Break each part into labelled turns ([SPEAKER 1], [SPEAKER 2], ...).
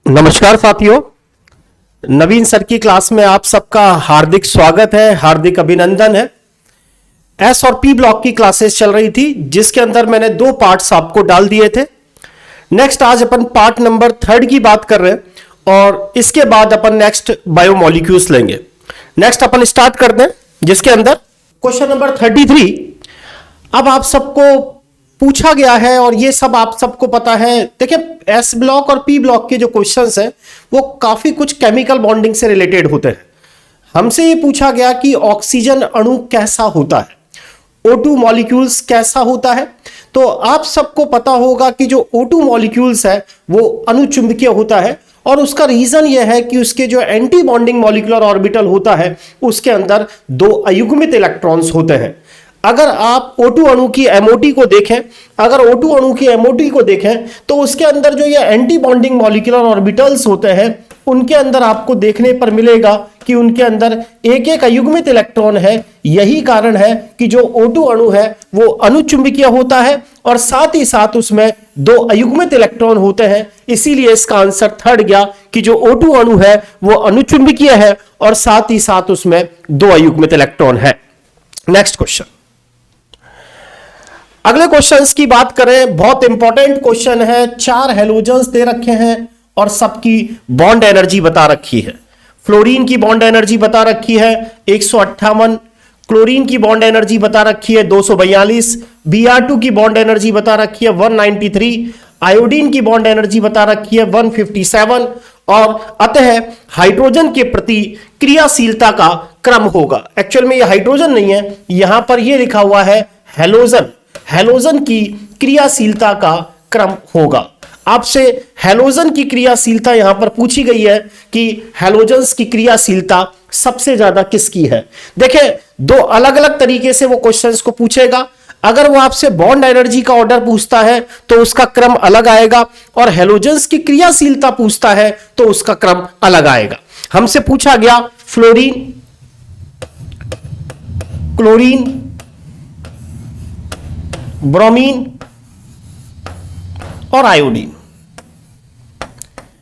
[SPEAKER 1] नमस्कार साथियों, नवीन सर की क्लास में आप सबका हार्दिक स्वागत है, हार्दिक अभिनंदन है। एस और पी ब्लॉक की क्लासेस चल रही थी जिसके अंदर मैंने 2 पार्ट्स आपको डाल दिए थे। नेक्स्ट आज अपन पार्ट नंबर 3 की बात कर रहे हैं और इसके बाद अपन नेक्स्ट बायोमोलिक्यूल्स लेंगे। नेक्स्ट अपन स्टार्ट करते हैं जिसके अंदर क्वेश्चन नंबर 33 अब आप सबको पूछा गया है और ये सब आप सबको पता है। देखिए, एस ब्लॉक और पी ब्लॉक के जो क्वेश्चंस हैं वो काफी कुछ केमिकल बॉन्डिंग से रिलेटेड होते हैं। हमसे ये पूछा गया कि ऑक्सीजन अणु कैसा होता है, O2 मॉलिक्यूल्स कैसा होता है। तो आप सबको पता होगा कि जो O2 मॉलिक्यूल्स है वो अनुचुंबकीय होता है और उसका रीजन यह है कि उसके जो एंटी बॉन्डिंग मॉलिक्यूलर ऑर्बिटल होता है उसके अंदर 2 अयुग्मित इलेक्ट्रॉन्स होते हैं। अगर आप O2 अणु की MOT को देखें, तो उसके अंदर जो ये एंटी बॉन्डिंग मॉलिक्यूलर ऑर्बिटल्स होते हैं उनके अंदर आपको देखने पर मिलेगा कि उनके अंदर एक एक अयुग्मित इलेक्ट्रॉन है। यही कारण है कि जो O2 अणु है वो अनुचुंबकीय होता है और साथ ही साथ उसमें 2 अयुग्मित इलेक्ट्रॉन होते हैं। इसीलिए इसका आंसर 3 गया कि जो O2 अणु है वो अनुचुंबकीय है और साथ ही साथ उसमें 2 अयुग्मित इलेक्ट्रॉन है। नेक्स्ट क्वेश्चन, अगले क्वेश्चंस की बात करें, बहुत इंपॉर्टेंट क्वेश्चन है। 4 हैलोजन्स दे रखे हैं और सबकी बॉन्ड एनर्जी बता रखी है। फ्लोरीन की बॉन्ड एनर्जी बता रखी है 158, क्लोरीन की बॉन्ड एनर्जी बता रखी है 242, Br2 की बॉन्ड एनर्जी बता रखी है 193, आयोडीन की बॉन्ड एनर्जी बता रखी है 157 और अतः हाइड्रोजन के प्रति क्रियाशीलता का क्रम होगा। एक्चुअल में यह हाइड्रोजन नहीं है, यहां पर यह लिखा हुआ है हैलोजन की क्रियाशीलता का क्रम होगा। आपसे हैलोजन की क्रियाशीलता यहां पर पूछी गई है कि हैलोजन्स की क्रियाशीलता सबसे ज्यादा किसकी है। देखिए, 2 अलग अलग तरीके से वो क्वेश्चंस को पूछेगा। अगर वो आपसे बॉन्ड एनर्जी का ऑर्डर पूछता है तो उसका क्रम अलग आएगा और हैलोजन्स की क्रियाशीलता पूछता है तो उसका क्रम अलग आएगा। हमसे पूछा गया फ्लोरीन, क्लोरीन, ब्रोमीन और आयोडीन।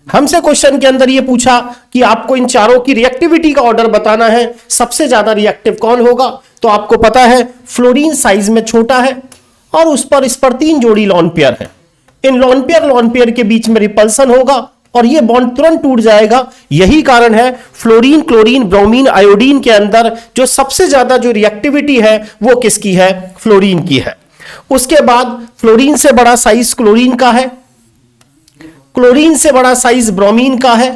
[SPEAKER 1] हमसे क्वेश्चन के अंदर यह पूछा कि आपको इन चारों की रिएक्टिविटी का ऑर्डर बताना है, सबसे ज्यादा रिएक्टिव कौन होगा। तो आपको पता है फ्लोरीन साइज में छोटा है और उस पर 3 जोड़ी लॉन पेयर है। इन लॉन पेयर के बीच में रिपल्सन होगा और यह बॉन्ड तुरंत टूट जाएगा। यही कारण है फ्लोरीन, क्लोरीन, ब्रोमीन, आयोडीन के अंदर जो सबसे ज्यादा जो रिएक्टिविटी है वो किसकी है, फ्लोरीन की है। उसके बाद फ्लोरीन से बड़ा साइज क्लोरीन का है, क्लोरीन से बड़ा साइज ब्रोमीन का है,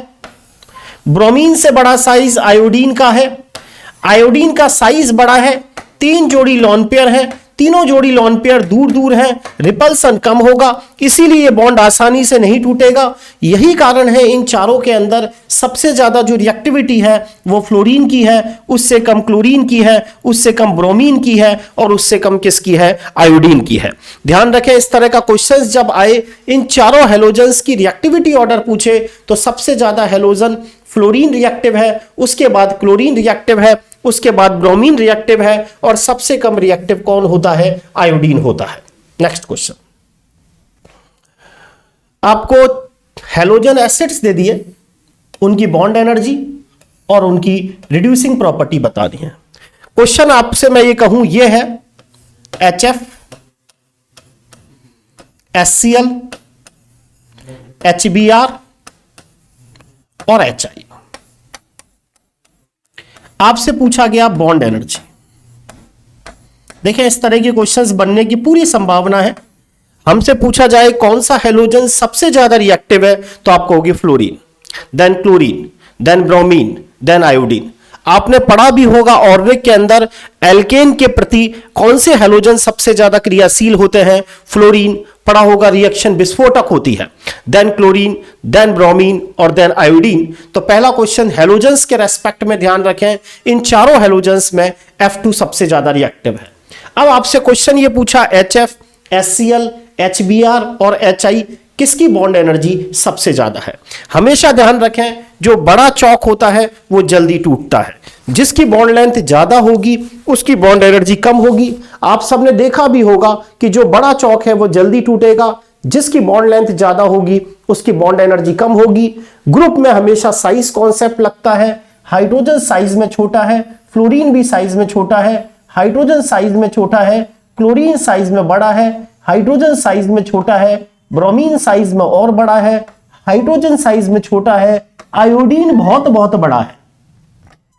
[SPEAKER 1] ब्रोमीन से बड़ा साइज आयोडीन का है, आयोडीन का साइज बड़ा है। 3 जोड़ी लॉन पेयर है, तीनों जोड़ी लॉन पेयर दूर दूर है, रिपल्सन कम होगा, इसीलिए ये बॉन्ड आसानी से नहीं टूटेगा। यही कारण है इन चारों के अंदर सबसे ज्यादा जो रिएक्टिविटी है वो फ्लोरीन की है, उससे कम क्लोरीन की है, उससे कम ब्रोमीन की है और उससे कम किसकी है, आयोडीन की है। ध्यान रखें, इस तरह का क्वेश्चंस जब आए, इन चारों हैलोजन्स की रिएक्टिविटी ऑर्डर पूछे तो सबसे ज्यादा हैलोजन फ्लोरीन रिएक्टिव है, उसके बाद क्लोरीन रिएक्टिव है, उसके बाद ब्रोमीन रिएक्टिव है और सबसे कम रिएक्टिव कौन होता है, आयोडीन होता है। नेक्स्ट क्वेश्चन, आपको हैलोजन एसिड्स दे दिए, उनकी बॉन्ड एनर्जी और उनकी रिड्यूसिंग प्रॉपर्टी बतानी है। क्वेश्चन आपसे मैं ये कहूं, ये है HF, HCl, HBr और HI। आपसे पूछा गया बॉन्ड एनर्जी। देखें, इस तरह के क्वेश्चंस बनने की पूरी संभावना है। हमसे पूछा जाए कौन सा हैलोजन सबसे ज्यादा रिएक्टिव है तो आप कहोगे fluorine, then chlorine, then bromine, then iodine. आपने पढ़ा भी होगा ऑर्बिक के अंदर एल्केन के प्रति कौन से हैलोजन सबसे ज्यादा क्रियाशील होते हैं, फ्लोरीन। पढ़ा होगा रिएक्शन विस्फोटक होती है, देन क्लोरीन, देन ब्रोमीन और देन आयोडीन। तो पहला क्वेश्चन हैलोजन्स के रेस्पेक्ट में ध्यान रखें, इन चारों हैलोजन्स में F2 सबसे ज्यादा रिएक्टिव है। अब आपसे क्वेश्चन ये पूछा HF, HCl, HBr और HI किसकी बॉन्ड एनर्जी सबसे ज्यादा है। हमेशा ध्यान रखें, जो बड़ा चौक होता है वो जल्दी टूटता है, जिसकी बॉन्ड लेंथ ज्यादा होगी उसकी बॉन्ड एनर्जी कम होगी। आप सबने देखा भी होगा कि जो बड़ा चौक है वो जल्दी टूटेगा, जिसकी बॉन्ड लेंथ ज्यादा होगी उसकी बॉन्ड एनर्जी कम होगी। ग्रुप में हमेशा साइज कॉन्सेप्ट लगता है। हाइड्रोजन साइज में छोटा है, फ्लोरीन भी साइज में छोटा है। हाइड्रोजन साइज में छोटा है, क्लोरीन साइज में बड़ा है। हाइड्रोजन साइज में छोटा है, ब्रोमीन साइज में और बड़ा है। हाइड्रोजन साइज में छोटा है, आयोडीन बहुत बहुत बड़ा है।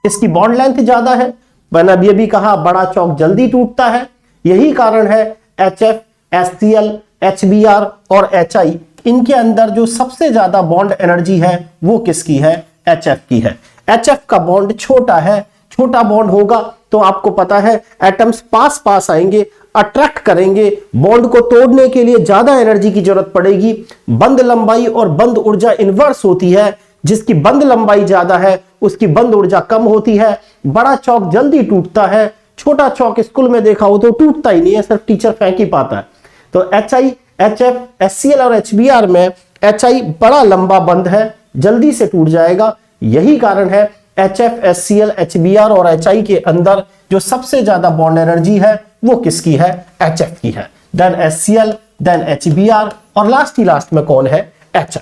[SPEAKER 1] इसकी बॉन्ड लेंथ ज्यादा है। मैंने अब ये भी कहा बड़ा चौक जल्दी टूटता है। यही कारण है HF, HCl, HBr और HI इनके अंदर जो सबसे ज्यादा बॉन्ड एनर्जी है वो किसकी है? HF की है। HF का बॉन्ड छोटा है। छोटा बॉन्ड होगा तो आपको पता है एटम्स पास पास आएंगे, अट्रैक्ट करेंगे। बॉन्ड को तोड़ने के लिए ज्यादा एनर्जी की जरूरत पड़ेगी। बंद लंबाई और बंद ऊर्जा इन्वर्स होती है। जिसकी बंद लंबाई ज्यादा है उसकी बंद ऊर्जा कम होती है। बड़ा चौक जल्दी टूटता है। छोटा चौक स्कूल में देखा हो तो टूटता ही नहीं है, सिर्फ टीचर फेंक ही पाता है। तो HI, HF, HCl और HBr में HI बड़ा लंबा बंद है, जल्दी से टूट जाएगा। यही कारण है HF, HCl, HBr और HI के अंदर जो सबसे ज्यादा बॉन्ड एनर्जी है वो किसकी है? HF की है। देन HCl, देन HBr और लास्ट में कौन है? HI।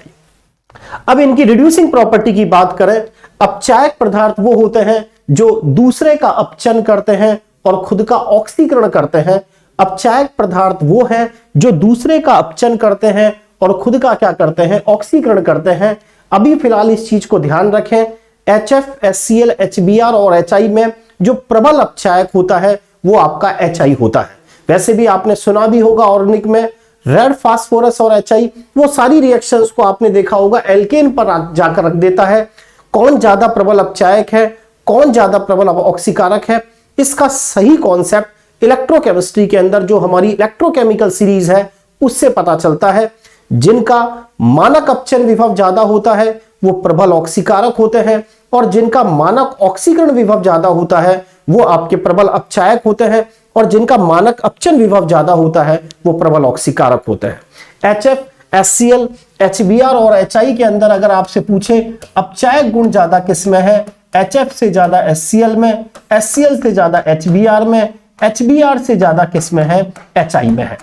[SPEAKER 1] अब इनकी रिड्यूसिंग प्रॉपर्टी की बात करें, अपचायक पदार्थ वो होते हैं जो दूसरे का अपचन करते हैं और खुद का ऑक्सीकरण करते हैं। अपचायक पदार्थ वो है जो दूसरे का अपचन करते हैं और खुद का क्या करते हैं? ऑक्सीकरण करते हैं। अभी फिलहाल इस चीज को ध्यान रखें, HF, HCl, HBr और HI में जो प्रबल अपचायक होता है वो आपका HI होता है। वैसे भी आपने सुना भी होगा ऑर्गेनिक में रेड फास्फोरस और HI वो सारी रिएक्शंस को आपने देखा होगा एल्केन पर जाकर रख देता है। कौन ज्यादा प्रबल अपचायक है, कौन ज्यादा प्रबल ऑक्सीकारक है, इसका सही कॉन्सेप्ट इलेक्ट्रोकेमिस्ट्री के अंदर जो हमारी इलेक्ट्रोकेमिकल सीरीज है उससे पता चलता है। जिनका मानक अपचन विभव ज्यादा होता है वो प्रबल ऑक्सीकारक होते हैं और जिनका मानक ऑक्सीकरण विभव ज्यादा होता है वो आपके प्रबल अपचायक होते हैं और जिनका मानक अपचन विभव ज्यादा होता है वो प्रबल ऑक्सीकारक होते हैं। HF, HCl, HBr और HI के अंदर अगर आपसे पूछे अपचायक गुण ज्यादा किसमें है? HF से ज्यादा HCl में, HCl से ज्यादा HBr में, HBr से ज्यादा किसमें है? HI में है।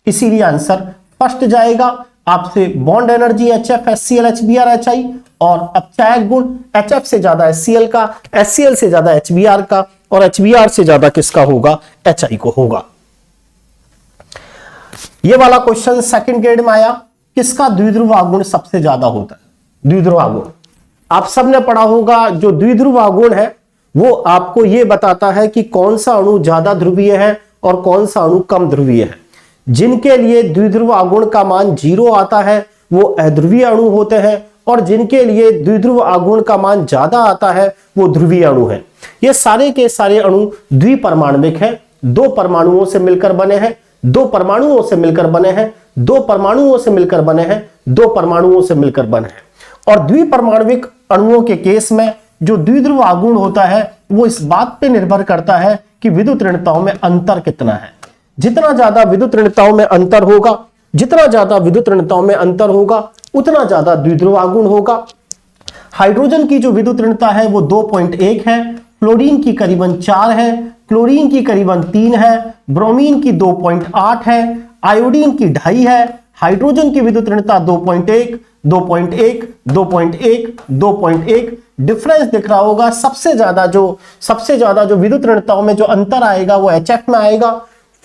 [SPEAKER 1] इसीलिए आंसर फर्स्ट जाएगा। आपसे bond energy HF, HCl, HBr, HI और अपचायक गुण HF से ज्यादा HCl का, HCl से ज्यादा HBr का और HBr से ज्यादा किसका होगा? HI को होगा। ये वाला क्वेश्चन सेकंड ग्रेड में आया, किसका द्विध्रुव आघूर्ण सबसे ज्यादा होता है? द्विध्रुव आघूर्ण आप सबने पढ़ा होगा। जो द्विध्रुव आघूर्ण है वो आपको ये बताता है कि कौन सा अणु ज्यादा ध्रुवीय है और कौन सा अणु कम ध्रुवीय है। जिनके लिए द्विध्रुव आघूर्ण का मान 0 आता है वो अध्रुवीय अणु होते हैं और जिनके लिए द्विध्रुव आघूर्ण का मान ज्यादा आता है वो ध्रुवीय अणु है। ये सारे के सारे अणु द्विपरमाणविक हैं, 2 परमाणुओं से मिलकर बने हैं, 2 परमाणुओं से मिलकर बने हैं, 2 परमाणुओं से मिलकर बने हैं, 2 परमाणुओं से मिलकर बने हैं। और द्विपरमाणविक अणुओं के केस में जो द्विध्रुव आघूर्ण होता है वो इस बात पे निर्भर करता है कि विद्युत ऋणताओं में अंतर कितना है। जितना ज्यादा विद्युत ऋणताओं में अंतर होगा, जितना ज्यादा विद्युत ऋणताओं में अंतर होगा उतना ज्यादा द्विध्रुव आघूर्ण होगा। हाइड्रोजन की जो विद्युत ऋणता है वो 2.1 है, फ्लोरीन की करीबन 4 है, क्लोरीन की करीबन 3 है, ब्रोमीन की 2.8 है, आयोडीन की 2.5 है। हाइड्रोजन की विद्युत ऋणता 2.1, 2.1, 2.1, 2.1। डिफरेंस दिख रहा होगा। सबसे ज्यादा जो विद्युत ऋणताओं में जो अंतर आएगा वो HF में आएगा।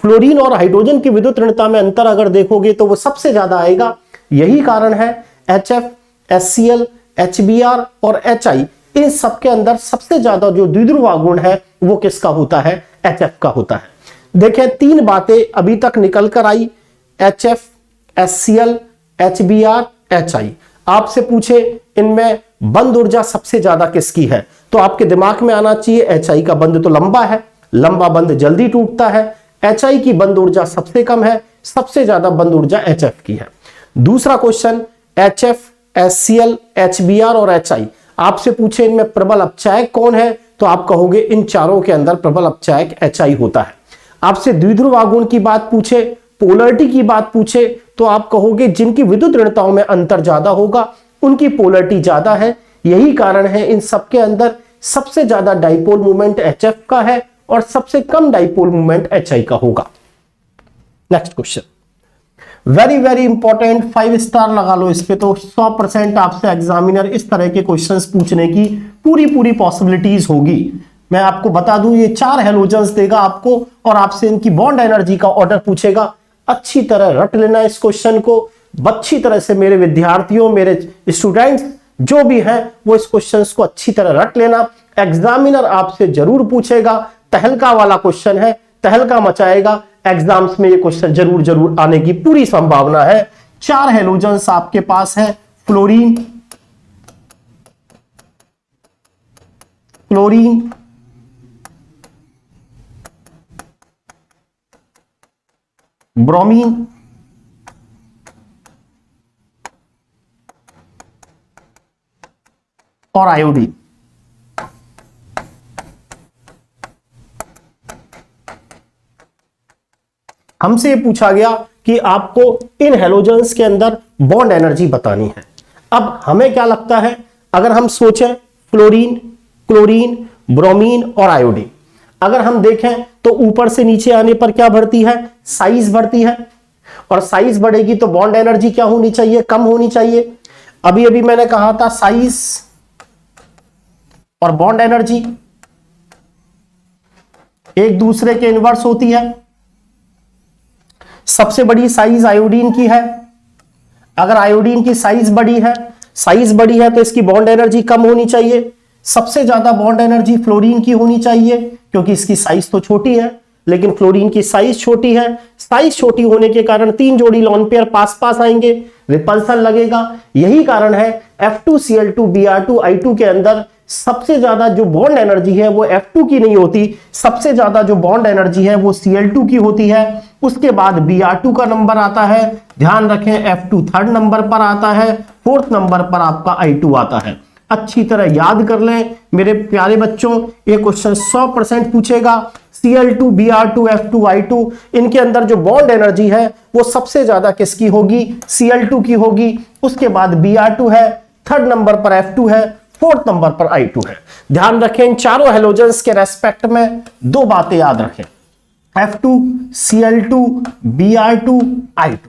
[SPEAKER 1] फ्लोरीन और हाइड्रोजन की विद्युत ऋणता में अंतर अगर देखोगे तो वो सबसे ज्यादा आएगा। यही कारण है HF, HCl, HBr और HI इन सबके अंदर सबसे ज्यादा जो द्विध्रुव आघूर्ण है वो किसका होता है? HF का होता है। देखें 3 बातें अभी तक निकल कर आई, HF, HCl, HBr, HI। आपसे पूछे इनमें बंद ऊर्जा सबसे ज्यादा किसकी है तो आपके दिमाग में आना चाहिए HI का बंद तो लंबा है, लंबा बंद जल्दी टूटता है। HI की बंद ऊर्जा सबसे कम है, सबसे ज्यादा बंद ऊर्जा HF की है। दूसरा क्वेश्चन HF, HCl, HBr और HI आपसे पूछे इनमें प्रबल अपचायक कौन है तो आप कहोगे इन चारों के अंदर प्रबल अपचायक HI होता है। आपसे द्विध्रुव आघूर्ण की बात पूछे, पोलरिटी की बात पूछे तो आप कहोगे जिनकी विद्युत ऋणताओं में अंतर ज्यादा होगा उनकी पोलरिटी ज्यादा है। यही कारण है इन सबके अंदर सबसे ज्यादा डाइपोल मूवमेंट HF का है और सबसे कम डाइपोल मूवमेंट HI का होगा। Next question, very very important, 5 star लगा लो इस पे, तो 100% आपसे एग्जामिनर इस तरह के क्वेश्चंस पूछने की पूरी पॉसिबिलिटीज होगी। मैं आपको बता दूं, ये 4 हेलोजन्स देगा आपको और आपसे इनकी बॉन्ड एनर्जी का ऑर्डर पूछेगा। अच्छी तरह रट लेना इस क्वेश्चन को, अच्छी तरह से मेरे विद्यार्थियों, मेरे स्टूडेंट्स जो भी हैं वो इस क्वेश्चन को अच्छी तरह रट लेना। एग्जामिनर आपसे जरूर पूछेगा, तहलका वाला क्वेश्चन है, तहलका मचाएगा एग्जाम्स में, ये क्वेश्चन जरूर आने की पूरी संभावना है। 4 हेलोजन्स आपके पास है, फ्लोरीन, ब्रोमीन और आयोडीन। हमसे पूछा गया कि आपको इन हेलोजन्स के अंदर बॉन्ड एनर्जी बतानी है। अब हमें क्या लगता है, अगर हम सोचें फ्लोरीन, क्लोरीन, ब्रोमीन और आयोडीन, अगर हम देखें तो ऊपर से नीचे आने पर क्या बढ़ती है, साइज बढ़ती है, और साइज बढ़ेगी तो बॉन्ड एनर्जी क्या होनी चाहिए, कम होनी चाहिए। अभी अभी मैंने कहा था साइज और बॉन्ड एनर्जी एक दूसरे के इनवर्स होती है। सबसे बड़ी साइज आयोडीन की है, अगर आयोडीन की साइज बड़ी है तो इसकी बॉन्ड एनर्जी कम होनी चाहिए। सबसे ज्यादा बॉन्ड एनर्जी फ्लोरीन की होनी चाहिए क्योंकि इसकी साइज तो छोटी है, लेकिन फ्लोरीन की साइज छोटी है। साइज छोटी होने के कारण 3 जोड़ी लोन पेयर पास पास आएंगे, रिपल्सन लगेगा। यही कारण है F2Cl2 Br2 I2 के अंदर सबसे ज्यादा जो बॉन्ड एनर्जी है वो F2 की नहीं होती, सबसे ज्यादा जो बॉन्ड एनर्जी है वो Cl2 की होती है। उसके बाद Br2 का नंबर आता है, ध्यान रखें F2 थर्ड नंबर पर आता है, फोर्थ नंबर पर आपका I2 आता है। अच्छी तरह याद कर लें मेरे प्यारे बच्चों, ये क्वेश्चन 100% पूछेगा। Cl2 Br2 F2 I2 इनके अंदर जो बॉन्ड एनर्जी है वो सबसे ज्यादा किसकी होगी, Cl2 की होगी। उसके बाद Br2 है, थर्ड नंबर पर F2 है, फोर्थ नंबर पर I2 है। ध्यान रखें इन चारों हेलोजन्स के रेस्पेक्ट में 2 बातें याद रखें, F2 Cl2 Br2 I2।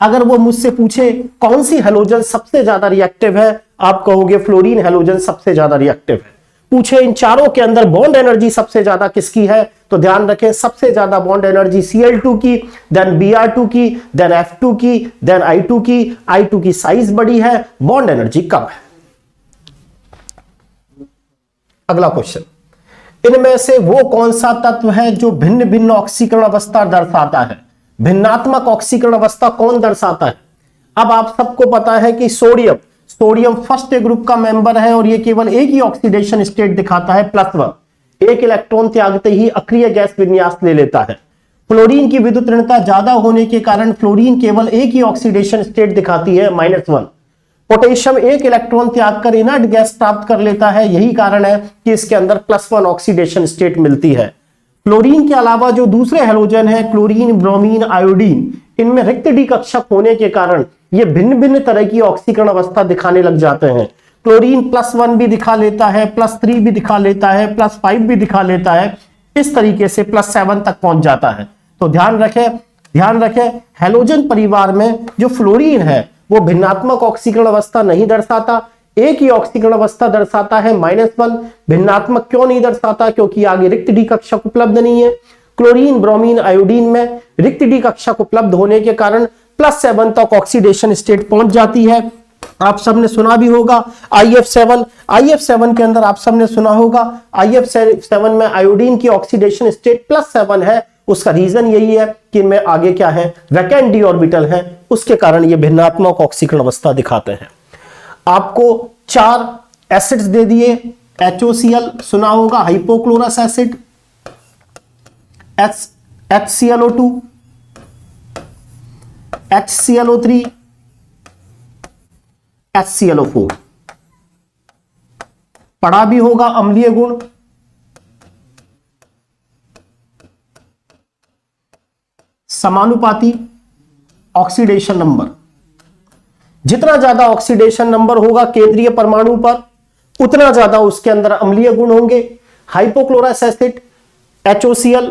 [SPEAKER 1] अगर वो मुझसे पूछे कौन सी हेलोजन सबसे ज्यादा रिएक्टिव है, आप कहोगे फ्लोरीन हेलोजन सबसे ज्यादा रिएक्टिव है। पूछे इन चारों के अंदर बॉन्ड एनर्जी सबसे ज्यादा किसकी है, तो ध्यान रखें सबसे ज्यादा बॉन्ड एनर्जी Cl2 की, देन Br2 की, देन F2 की, देन I2 की। I2 की साइज बड़ी है, बॉन्ड एनर्जी कम है। अगला क्वेश्चन, इनमें से वो कौन सा तत्व है जो भिन्न भिन्न ऑक्सीकरण अवस्था दर्शाता है। भिन्नात्मक ऑक्सीकरण अवस्था कौन दर्शाता है। अब आप सबको पता है कि सोडियम फर्स्ट ग्रुप का मेंबर है और ये केवल एक ही ऑक्सीडेशन स्टेट दिखाता है, +1। एक इलेक्ट्रॉन त्यागते ही अक्रिय गैस विन्यास ले लेता है। फ्लोरीन की विद्युत ऋणता ज्यादा होने के कारण फ्लोरीन केवल एक ही ऑक्सीडेशन स्टेट दिखाती है, -1। पोटेशियम एक इलेक्ट्रॉन त्याग कर इनर्ट गैस प्राप्त कर लेता है, यही कारण है कि इसके अंदर +1 ऑक्सीडेशन स्टेट मिलती है। फ्लोरीन के अलावा जो दूसरे हेलोजन है क्लोरीन, ब्रोमीन, आयोडीन, इनमें रिक्त डी कक्षक होने के कारण ये भिन्न भिन्न तरह की ऑक्सीकरण अवस्था दिखाने लग जाते हैं। क्लोरीन +1 भी दिखा लेता है, +3 भी दिखा लेता है, +5 भी दिखा लेता है, इस तरीके से +7 तक पहुंच जाता है। तो ध्यान रखें हेलोजन परिवार में जो फ्लोरीन है वो भिन्नात्मक ऑक्सीकरण अवस्था नहीं दर्शाता, एक ही ऑक्सीकरण अवस्था दर्शाता है, -1। भिन्नात्मक क्यों नहीं दर्शाता, क्योंकि आगे रिक्त डी कक्षक उपलब्ध नहीं है। क्लोरीन, ब्रोमीन, आयोडीन में रिक्त डी कक्षक उपलब्ध होने के कारण +7 तक ऑक्सीडेशन स्टेट पहुंच जाती है। आप सबने सुना भी होगा IF7 के अंदर आप सबने सुना होगा IF7 में आयोडीन की ऑक्सीडेशन स्टेट +7 है। उसका रीजन यही है कि इनमें आगे क्या है, वैकेंट डी ऑर्बिटल है, उसके कारण ये भिन्नात्मक ऑक्सीकरण अवस्था दिखाते हैं। आपको 4 एसिड्स दे दिए, HOCl सुना होगा, hypochlorous acid, HClO2, HClO3, HClO4। पढ़ा भी होगा अम्लीय गुण, समानुपाती ऑक्सीडेशन नंबर। जितना ज्यादा ऑक्सीडेशन नंबर होगा केंद्रीय परमाणु पर उतना ज्यादा उसके अंदर अम्लीय गुण होंगे। Hypochlorous acid, HOCl,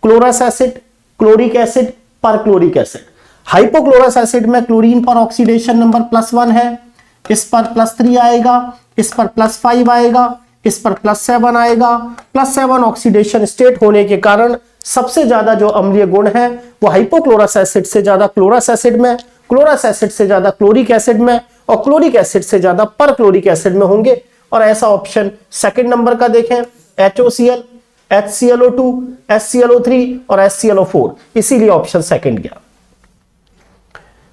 [SPEAKER 1] chlorous acid, chloric acid, perchloric acid. Hypochlorous acid में क्लोरीन पर ऑक्सीडेशन नंबर +1 है, इस पर +3 आएगा, इस पर +5 आएगा, इस पर +7 आएगा। +7 ऑक्सीडेशन स्टेट होने के कारण सबसे ज्यादा जो अम्लीय गुण है वो हाइपोक्लोरस एसिड से ज्यादा क्लोरस एसिड में, क्लोरस एसिड से ज्यादा क्लोरिक एसिड में और क्लोरिक एसिड से ज्यादा पर क्लोरिक एसिड में होंगे। और ऐसा ऑप्शन सेकंड नंबर का देखें, HOCl, HClO2, HClO3 और HClO4, इसीलिए ऑप्शन सेकंड गया।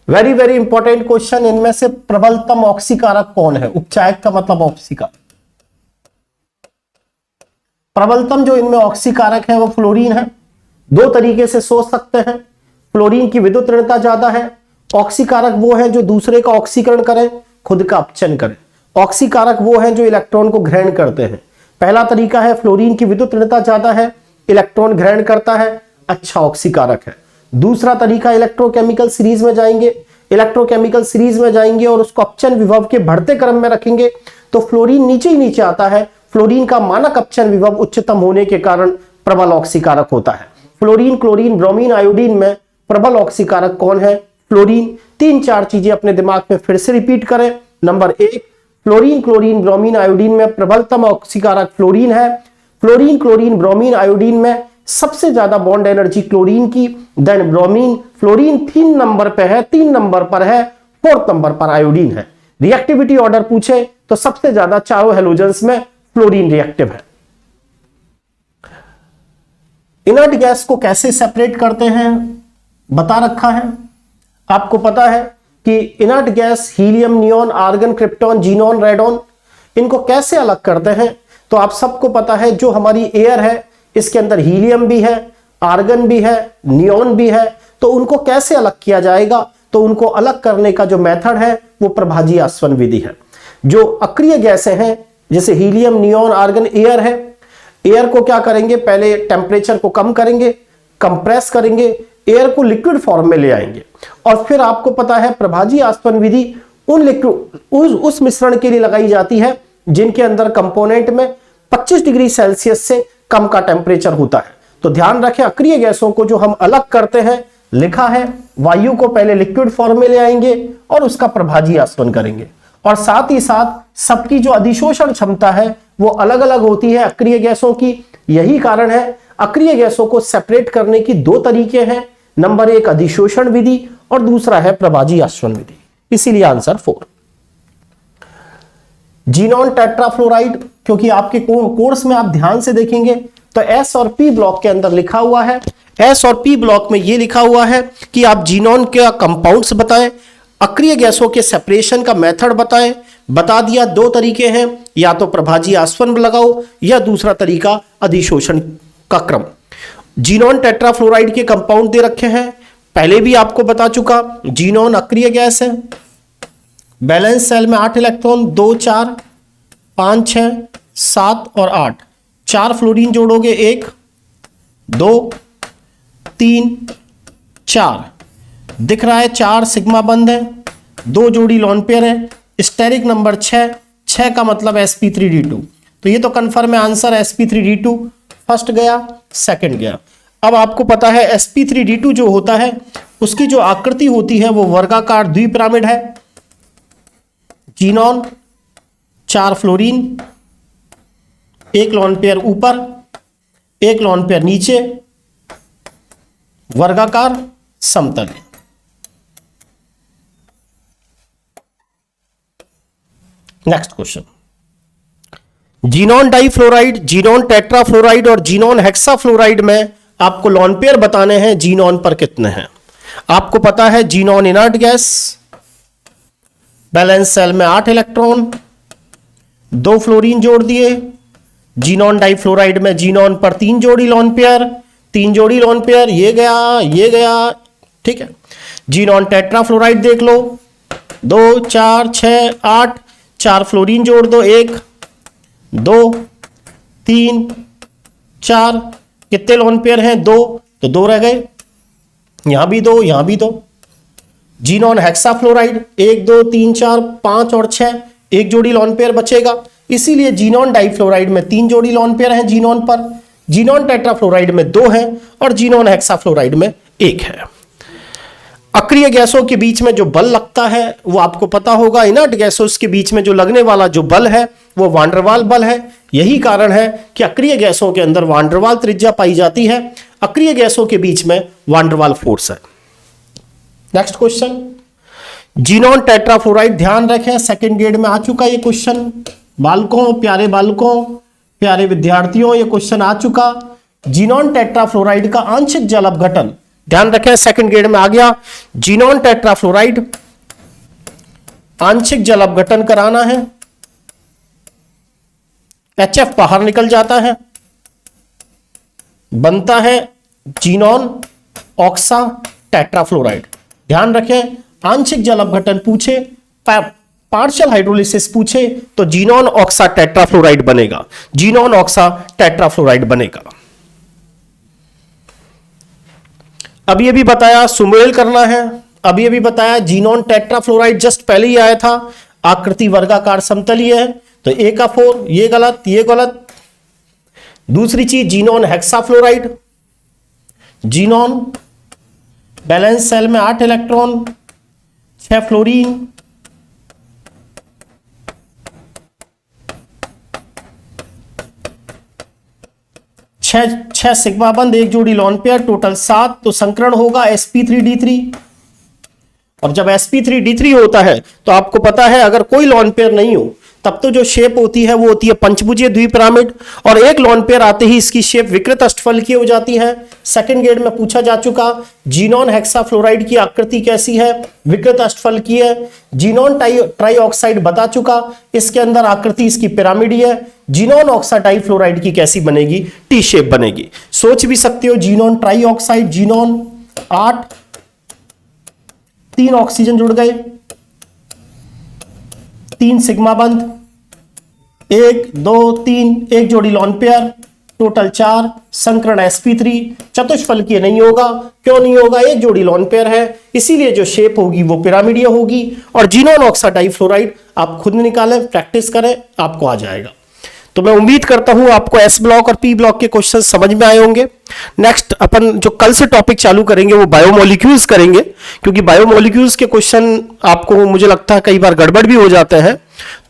[SPEAKER 1] वेरी वेरी इंपॉर्टेंट क्वेश्चन, इनमें से प्रबलतम ऑक्सीकारक कौन है? उपचायक का मतलब ऑक्सीकारक। प्रबलतम जो इनमें ऑक्सीकारक है वो फ्लोरीन है। दो तरीके से सोच सकते हैं, फ्लोरीन की विद्युत ऋणता ज्यादा है। ऑक्सीकारक वो है जो दूसरे का ऑक्सीकरण करें, खुद का अपचन करें। ऑक्सीकारक वो है जो इलेक्ट्रॉन को ग्रहण करते हैं। पहला तरीका है फ्लोरीन की विद्युत ऋणता ज्यादा है, इलेक्ट्रॉन ग्रहण करता है, अच्छा ऑक्सीकारक है। दूसरा तरीका इलेक्ट्रोकेमिकल सीरीज में जाएंगे, इलेक्ट्रोकेमिकल सीरीज में जाएंगे और उसको अपचन विभव के बढ़ते क्रम में रखेंगे तो फ्लोरीन नीचे ही नीचे आता है। फ्लोरीन का मानक अपचन विभव उच्चतम होने के कारण प्रबल ऑक्सीकारक होता है। फ्लोरीन, क्लोरीन, ब्रोमीन, आयोडीन में प्रबल ऑक्सीकारक कौन है? फ्लोरीन। 3-4 चीजें अपने दिमाग में फिर से रिपीट करें। Number 1, fluorine, chlorine, bromine, iodine में प्रबलतम ऑक्सीकारक फ्लोरीन है। फ्लोरीन, क्लोरीन, ब्रोमीन, आयोडीन में सबसे ज्यादा बॉन्ड एनर्जी क्लोरीन की, देन ब्रोमीन। फ्लोरीन 3 नंबर पे है, 3 नंबर पर है, 4th नंबर पर आयोडीन है। रिएक्टिविटी ऑर्डर पूछे तो सबसे ज्यादा चारों हेलोजेंस में फ्लोरीन रिएक्टिव है। इनर्ट गैस को कैसे सेपरेट करते हैं बता रखा है। आपको पता है कि inert gas helium, neon, argon, krypton, xenon, radon, इनको कैसे अलग करते हैं? तो आप सबको पता है जो हमारी एयर है इसके अंदर हीलियम भी है, आर्गन भी है, नियॉन भी है, तो उनको कैसे अलग किया जाएगा? तो उनको अलग करने का जो मेथड है वो प्रभाजी आसवन विधि है। जो अक्रिय गैसें हैं जैसे हीलियम, नियॉन, आर्गन, एयर है, एयर को क्या करेंगे? पहले टेम्परेचर को कम करेंगे, कंप्रेस करेंगे, एयर को लिक्विड फॉर्म में ले आएंगे और फिर आपको पता है प्रभाजी आसवन विधि उन लिक्विड उस मिश्रण के लिए लगाई जाती है जिनके अंदर कंपोनेंट में 25 डिग्री सेल्सियस से कम का टेम्परेचर होता है। तो ध्यान रखें, अक्रिय गैसों को जो हम अलग करते हैं, लिखा है वायु को पहले लिक्विड फॉर्म में ले आएंगे और उसका प्रभाजी आसवन करेंगे। और साथ ही साथ सबकी जो अधिशोषण क्षमता है वो अलग अलग होती है अक्रिय गैसों की। यही कारण है अक्रिय गैसों को सेपरेट करने की 2 तरीके हैं। नंबर 1 अधिशोषण विधि और दूसरा है प्रभाजी आसवन विधि। इसीलिए आंसर 4। जीनॉन टेट्राफ्लोराइड, क्योंकि आपके कोर्स में आप ध्यान से देखेंगे तो एस और पी ब्लॉक के अंदर लिखा हुआ है। एस और पी ब्लॉक में यह लिखा हुआ है कि आप जीनॉन के कंपाउंड्स बताएं, अक्रिय गैसों के सेपरेशन का मेथड बताएं। बता दिया 2 तरीके हैं, या तो प्रभाजी आसवन लगाओ या दूसरा तरीका अधिशोषण का क्रम। जीनॉन टेट्राफ्लोराइड के कंपाउंड दे रखे हैं, पहले भी आपको बता चुका। जीनॉन अक्रिय गैस है, बैलेंस सेल में 8 इलेक्ट्रॉन, 2 4 5 6 7 और 8, 4 फ्लोरीन जोड़ोगे 1 2 3 4, दिख रहा है 4 सिग्मा बंद है, 2 जोड़ी लॉन पेयर है। स्टेरिक नंबर 6 का मतलब sp3d2, तो ये तो कंफर्म है आंसर sp3d2। फर्स्ट गया, सेकंड गया। अब आपको पता है sp3d2 जो होता है उसकी जो आकृति होती है वो वर्गाकार द्विपिरामिड है। जीनॉन 4 फ्लोरीन, 1 लॉन पेयर ऊपर, 1 लॉन पेयर नीचे, वर्गाकार समतल। Next question, xenon difluoride, xenon tetrafluoride और जीनॉन हेक्साफ्लोराइड में आपको लॉन पेयर बताने हैं। जीनॉन पर कितने हैं? आपको पता है xenon inert gas, valence shell में 8 इलेक्ट्रॉन, 2 फ्लोरीन जोड़ दिए। जीनॉन डाइफ्लोराइड में जीनॉन पर 3 जोड़ी लॉन पेयर, 3 जोड़ी लॉन पेयर, ये गया, ठीक है। जीनॉन टेट्राफ्लोराइड देख लो, 2 4 6 8, 4 फ्लोरीन जोड़ दो, 1 2 3 4, कितने लॉन पेयर हैं? 2, तो 2 रह गए, यहां भी 2, यहां भी 2। जीनॉन हेक्साफ्लोराइड 1 2 3 4 5 और 6, 1 जोड़ी लॉन पेयर बचेगा। इसीलिए जीनॉन डाइफ्लोराइड में 3 जोड़ी लॉन पेयर हैं जीनॉन पर, जीनॉन टेट्राफ्लोराइड में 2 हैं और जीनॉन हेक्साफ्लोराइड में 1 है। अक्रिय गैसों के बीच में जो बल लगता है वो आपको पता होगा, इनर्ट गैसों के बीच में जो लगने वाला जो बल है वो वान डेर वाल बल है। यही कारण है कि अक्रिय गैसों के अंदर वान डेर वाल त्रिज्या पाई जाती है, अक्रिय गैसों के बीच में वान डेर वाल फोर्स है। नेक्स्ट क्वेश्चन, जीनॉन टेट्राफ्लोराइड, ध्यान रखें सेकंड ग्रेड में आ चुका ये क्वेश्चन। बालकों, प्यारे विद्यार्थियों, ये क्वेश्चन आ चुका। जीनॉन टेट्राफ्लोराइड का आंशिक जल अपघटन, ध्यान रखें सेकंड ग्रेड में आ गया। जीनॉन टेट्राफ्लोराइड आंशिक जल अपघटन कराना है, HF बाहर निकल जाता है, बनता है जीनॉन ऑक्सा टेट्राफ्लोराइड। ध्यान रखें आंशिक जल अपघटन पूछे, पार्शियल हाइड्रोलिसिस पूछे तो जीनॉन ऑक्सा टेट्राफ्लोराइड बनेगा, जीनॉन ऑक्सा टेट्राफ्लोराइड बनेगा। अभी अभी बताया सुमेल करना है, अभी अभी बताया जीनॉन टेट्राफ्लोराइड जस्ट पहले ही आया था, आकृति वर्गाकार समतलीय है तो A का 4, ये गलत, ये गलत। दूसरी चीज xenon hexafluoride, xenon valence shell में 8 इलेक्ट्रॉन, 6 फ्लोरीन, 6 सिग्मा बंद, 1 जोड़ी लॉन पेयर, टोटल 7। तो संकरण होगा sp3d3। और जब sp3d3 होता है तो आपको पता है अगर कोई लॉन पेयर नहीं हो तब तो जो शेप होती है वो होती है पंचभुजीय द्विपिरामिड, और एक लॉन पेयर आते ही इसकी शेप विकृत अष्टफल की हो जाती है। सेकंड ग्रेड में पूछा जा चुका, जीनॉन हेक्साफ्लोराइड की आकृति कैसी है, विकृत अष्टफल की है। जीनॉन ट्राइऑक्साइड बता चुका, इसके अंदर आकृति इसकी पिरामिडी है। जीनॉन ऑक्सा डाइफ्लोराइड की कैसी बनेगी, टी शेप बनेगी। सोच भी सकते हो जीनॉन ट्राइऑक्साइड, जीनॉन 8, 3 ऑक्सीजन जुड़ गए, 3 सिग्मा बंद, 1 2 3, 1 जोड़ी लॉन पेयर, टोटल 4। संकरण sp3 चतुष्फलकीय नहीं होगा, क्यों नहीं होगा, 1 जोड़ी लॉन पेयर है इसीलिए जो शेप होगी वो पिरामिडीय होगी। और जीनॉन ऑक्सा डाइफ्लोराइड आप खुद निकालें, प्रैक्टिस करें, आपको आ जाएगा। तो मैं उम्मीद करता हूं आपको S ब्लॉक और P ब्लॉक के क्वेश्चन समझ में आए होंगे। नेक्स्ट अपन जो कल से टॉपिक चालू करेंगे वो बायोमोलिक्यूल्स करेंगे, क्योंकि बायोमोलिक्यूल्स के क्वेश्चन आपको मुझे लगता है कई बार गड़बड़ भी हो जाते हैं,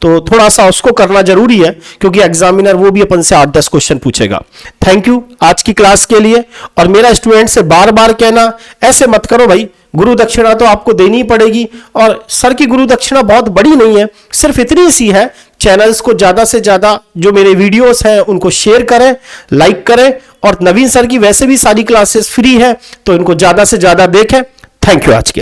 [SPEAKER 1] तो थोड़ा सा उसको करना जरूरी है क्योंकि एग्जामिनर वो भी अपन से 8-10 क्वेश्चन पूछेगा। थैंक यू आज की क्लास के लिए। और मेरा स्टूडेंट से बार बार कहना, ऐसे मत करो भाई, गुरु दक्षिणा तो आपको देनी ही पड़ेगी। और सर की गुरु दक्षिणा बहुत बड़ी नहीं है, सिर्फ इतनी सी है, चैनल्स को ज्यादा से ज्यादा जो मेरे वीडियोस हैं उनको शेयर करें, लाइक करें, और नवीन सर की वैसे भी सारी क्लासेस फ्री है तो इनको ज्यादा से ज्यादा देखें। थैंक यू आज के लिए।